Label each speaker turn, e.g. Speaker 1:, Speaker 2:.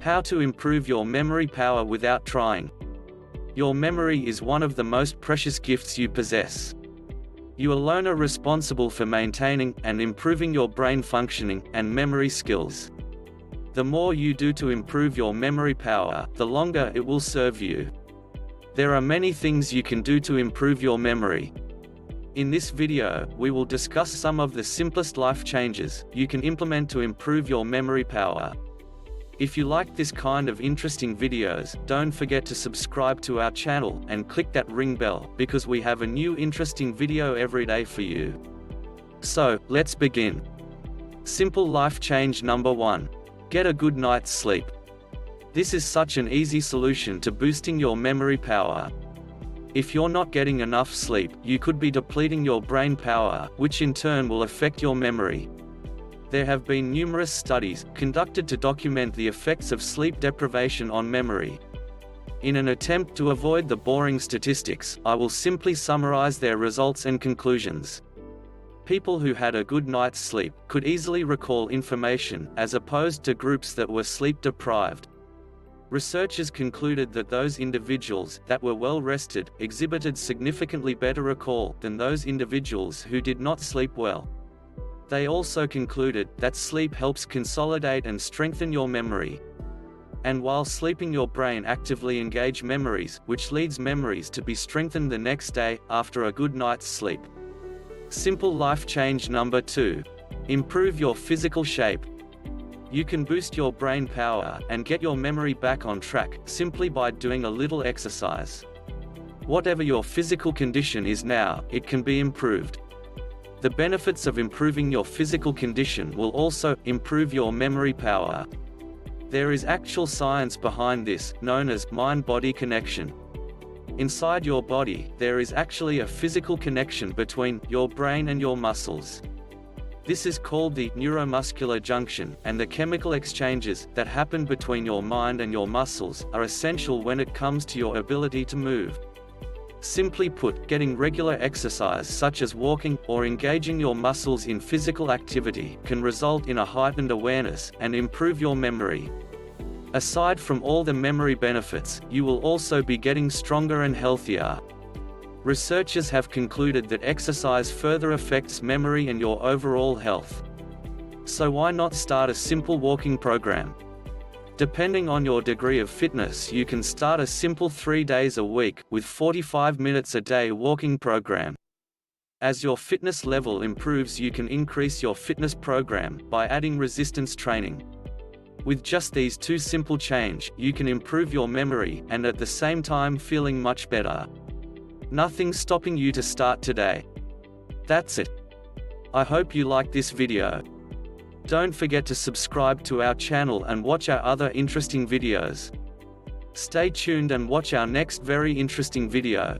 Speaker 1: How to improve your memory power without trying. Your memory is one of the most precious gifts you possess. You alone are responsible for maintaining and improving your brain functioning and memory skills. The more you do to improve your memory power, the longer it will serve you. There are many things you can do to improve your memory. In this video, we will discuss some of the simplest life changes you can implement to improve your memory power. If you like this kind of interesting videos, don't forget to subscribe to our channel and click that ring bell, because we have a new interesting video every day for you. So, let's begin. Simple life change number 1. Get a good night's sleep. This is such an easy solution to boosting your memory power. If you're not getting enough sleep, you could be depleting your brain power, which in turn will affect your memory. There have been numerous studies conducted to document the effects of sleep deprivation on memory. In an attempt to avoid the boring statistics, I will simply summarize their results and conclusions. People who had a good night's sleep could easily recall information, as opposed to groups that were sleep deprived. Researchers concluded that those individuals that were well rested exhibited significantly better recall than those individuals who did not sleep well. They also concluded that sleep helps consolidate and strengthen your memory. And while sleeping, your brain actively engages memories, which leads memories to be strengthened the next day, after a good night's sleep. Simple life change number 2. Improve your physical shape. You can boost your brain power and get your memory back on track simply by doing a little exercise. Whatever your physical condition is now, it can be improved. The benefits of improving your physical condition will also improve your memory power. There is actual science behind this, known as mind-body connection. Inside your body, there is actually a physical connection between your brain and your muscles. This is called the neuromuscular junction, and the chemical exchanges that happen between your mind and your muscles are essential when it comes to your ability to move. Simply put, getting regular exercise such as walking or engaging your muscles in physical activity can result in a heightened awareness and improve your memory. Aside from all the memory benefits, you will also be getting stronger and healthier. Researchers have concluded that exercise further affects memory and your overall health. So why not start a simple walking program? Depending on your degree of fitness, you can start a simple 3 days a week, with 45 minutes a day walking program. As your fitness level improves, you can increase your fitness program by adding resistance training. With just these two simple changes, you can improve your memory and at the same time feeling much better. Nothing's stopping you to start today. That's it. I hope you like this video. Don't forget to subscribe to our channel and watch our other interesting videos. Stay tuned and watch our next very interesting video.